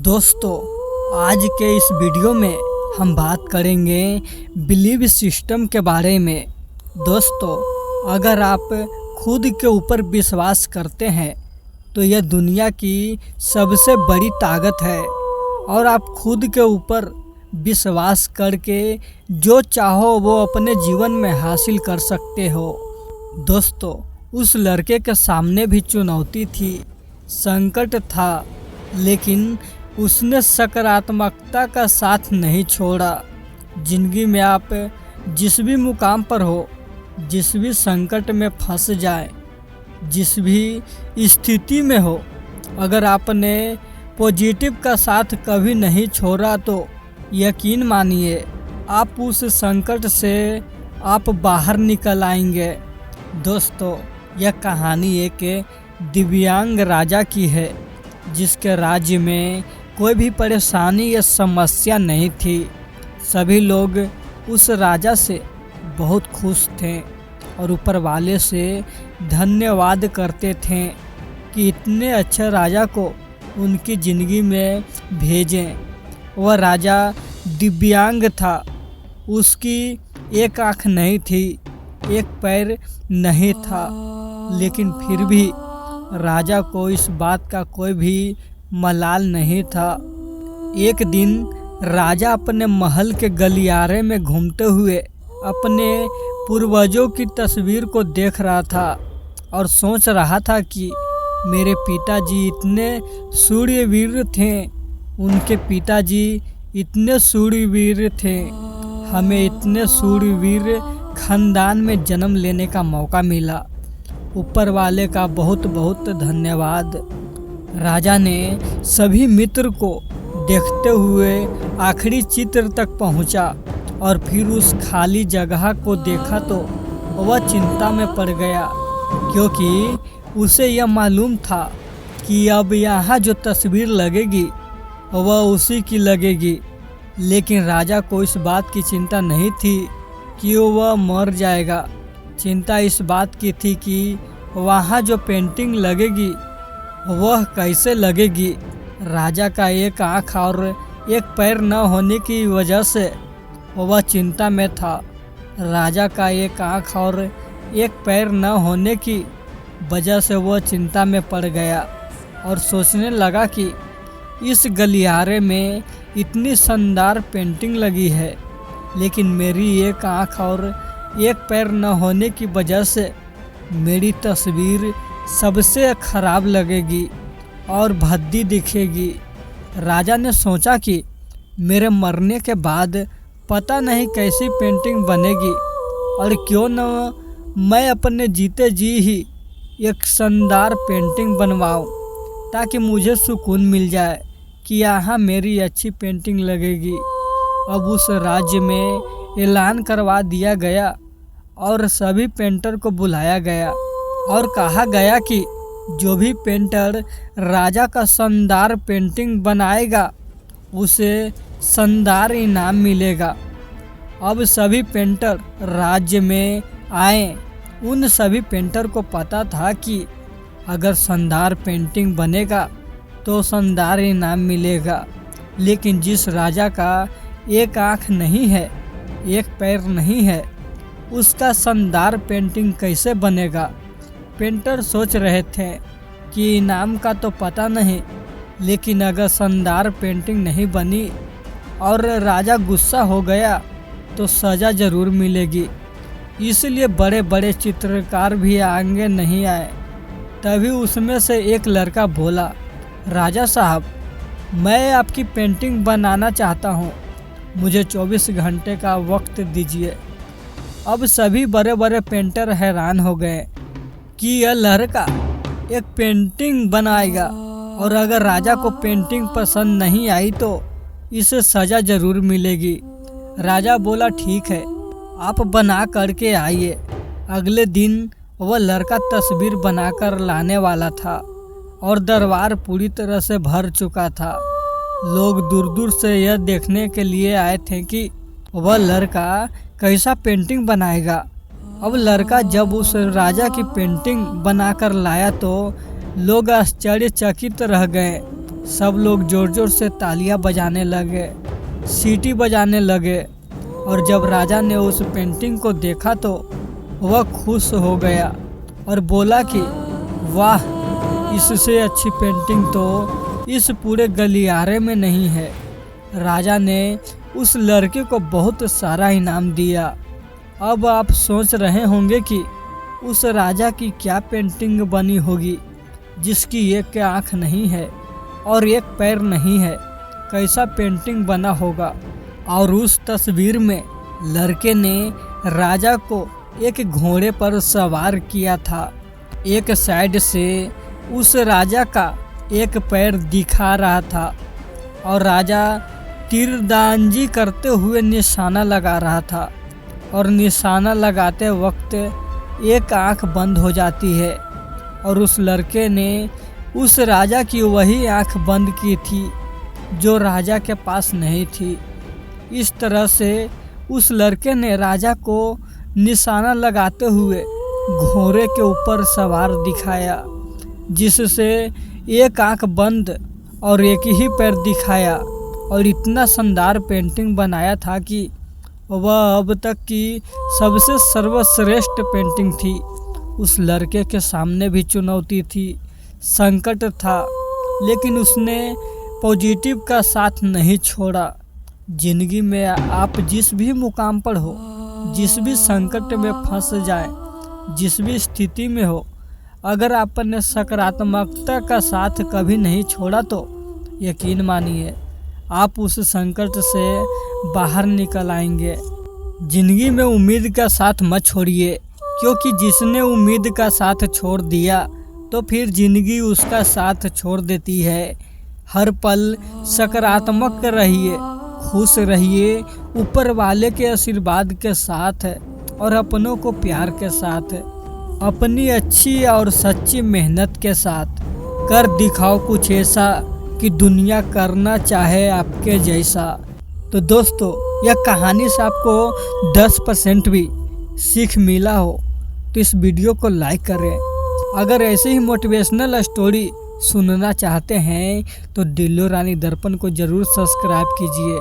दोस्तों, आज के इस वीडियो में हम बात करेंगे बिलीव सिस्टम के बारे में। दोस्तों, अगर आप खुद के ऊपर विश्वास करते हैं तो यह दुनिया की सबसे बड़ी ताकत है और आप खुद के ऊपर विश्वास करके जो चाहो वो अपने जीवन में हासिल कर सकते हो। दोस्तों, उस लड़के के सामने भी चुनौती थी, संकट था, लेकिन उसने सकारात्मकता का साथ नहीं छोड़ा। जिंदगी में आप जिस भी मुकाम पर हो, जिस भी संकट में फंस जाए, जिस भी स्थिति में हो, अगर आपने पॉजिटिव का साथ कभी नहीं छोड़ा तो यकीन मानिए आप उस संकट से आप बाहर निकल आएंगे। दोस्तों, यह कहानी एक दिव्यांग राजा की है जिसके राज्य में कोई भी परेशानी या समस्या नहीं थी। सभी लोग उस राजा से बहुत खुश थे और ऊपर वाले से धन्यवाद करते थे कि इतने अच्छे राजा को उनकी ज़िंदगी में भेजें। वह राजा दिव्यांग था, उसकी एक आँख नहीं थी, एक पैर नहीं था, लेकिन फिर भी राजा को इस बात का कोई भी मलाल नहीं था। एक दिन राजा अपने महल के गलियारे में घूमते हुए अपने पूर्वजों की तस्वीर को देख रहा था और सोच रहा था कि मेरे पिताजी इतने शूरवीर थे, उनके पिताजी इतने शूरवीर थे, हमें इतने शूरवीर खानदान में जन्म लेने का मौका मिला। ऊपर वाले का बहुत बहुत धन्यवाद। राजा ने सभी मित्र को देखते हुए आखिरी चित्र तक पहुंचा और फिर उस खाली जगह को देखा तो वह चिंता में पड़ गया, क्योंकि उसे यह मालूम था कि अब यहाँ जो तस्वीर लगेगी वह उसी की लगेगी। लेकिन राजा को इस बात की चिंता नहीं थी कि वह मर जाएगा। चिंता इस बात की थी कि वहाँ जो पेंटिंग लगेगी वह कैसे लगेगी। राजा का एक आँख और एक पैर न होने की वजह से वह चिंता में था। राजा का एक आँख और एक पैर न होने की वजह से वह चिंता में पड़ गया और सोचने लगा कि इस गलियारे में इतनी शानदार पेंटिंग लगी है, लेकिन मेरी एक आँख और एक पैर न होने की वजह से मेरी तस्वीर सबसे खराब लगेगी और भद्दी दिखेगी। राजा ने सोचा कि मेरे मरने के बाद पता नहीं कैसी पेंटिंग बनेगी, और क्यों न मैं अपने जीते जी ही एक शानदार पेंटिंग बनवाऊं, ताकि मुझे सुकून मिल जाए कि यहाँ मेरी अच्छी पेंटिंग लगेगी। अब उस राज्य में ऐलान करवा दिया गया और सभी पेंटर को बुलाया गया और कहा गया कि जो भी पेंटर राजा का शानदार पेंटिंग बनाएगा उसे शानदार इनाम मिलेगा। अब सभी पेंटर राज्य में आए। उन सभी पेंटर को पता था कि अगर शानदार पेंटिंग बनेगा तो शानदार इनाम मिलेगा, लेकिन जिस राजा का एक आँख नहीं है, एक पैर नहीं है, उसका शानदार पेंटिंग कैसे बनेगा। पेंटर सोच रहे थे कि इनाम का तो पता नहीं, लेकिन अगर शानदार पेंटिंग नहीं बनी और राजा गुस्सा हो गया तो सज़ा ज़रूर मिलेगी। इसलिए बड़े बड़े चित्रकार भी आगे नहीं आए। तभी उसमें से एक लड़का बोला, राजा साहब, मैं आपकी पेंटिंग बनाना चाहता हूँ, मुझे 24 घंटे का वक्त दीजिए। अब सभी बड़े बड़े पेंटर हैरान हो गए कि यह लड़का एक पेंटिंग बनाएगा, और अगर राजा को पेंटिंग पसंद नहीं आई तो इसे सज़ा ज़रूर मिलेगी। राजा बोला, ठीक है, आप बना करके आइए। अगले दिन वह लड़का तस्वीर बनाकर लाने वाला था और दरबार पूरी तरह से भर चुका था। लोग दूर दूर से यह देखने के लिए आए थे कि वह लड़का कैसा पेंटिंग बनाएगा। अब लड़का जब उस राजा की पेंटिंग बनाकर लाया तो लोग आश्चर्यचकित रह गए सब लोग जोर जोर से तालियां बजाने लगे, सीटी बजाने लगे। और जब राजा ने उस पेंटिंग को देखा तो वह खुश हो गया और बोला कि वाह, इससे अच्छी पेंटिंग तो इस पूरे गलियारे में नहीं है। राजा ने उस लड़के को बहुत सारा इनाम दिया। अब आप सोच रहे होंगे कि उस राजा की क्या पेंटिंग बनी होगी जिसकी एक आँख नहीं है और एक पैर नहीं है। कैसा पेंटिंग बना होगा। और उस तस्वीर में लड़के ने राजा को एक घोड़े पर सवार किया था। एक साइड से उस राजा का एक पैर दिखा रहा था और राजा तीरंदाजी करते हुए निशाना लगा रहा था। और निशाना लगाते वक्त एक आंख बंद हो जाती है और उस लड़के ने उस राजा की वही आंख बंद की थी जो राजा के पास नहीं थी। इस तरह से उस लड़के ने राजा को निशाना लगाते हुए घोड़े के ऊपर सवार दिखाया, जिससे एक आंख बंद और एक ही पैर दिखाया। और इतना शानदार पेंटिंग बनाया था कि वह अब तक की सबसे सर्वश्रेष्ठ पेंटिंग थी। उस लड़के के सामने भी चुनौती थी, संकट था, लेकिन उसने पॉजिटिव का साथ नहीं छोड़ा। जिंदगी में आप जिस भी मुकाम पर हो, जिस भी संकट में फंस जाए, जिस भी स्थिति में हो, अगर आपने सकारात्मकता का साथ कभी नहीं छोड़ा तो यकीन मानिए आप उस संकट से बाहर निकल आएंगे। जिंदगी में उम्मीद का साथ मत छोड़िए, क्योंकि जिसने उम्मीद का साथ छोड़ दिया तो फिर जिंदगी उसका साथ छोड़ देती है। हर पल सकारात्मक रहिए, खुश रहिए, ऊपर वाले के आशीर्वाद के साथ और अपनों को प्यार के साथ, अपनी अच्छी और सच्ची मेहनत के साथ कर दिखाओ कुछ ऐसा कि दुनिया करना चाहे आपके जैसा। तो दोस्तों, यह कहानी से आपको 10% भी सीख मिला हो तो इस वीडियो को लाइक करें। अगर ऐसे ही मोटिवेशनल स्टोरी सुनना चाहते हैं तो दिल्लो रानी दर्पण को ज़रूर सब्सक्राइब कीजिए।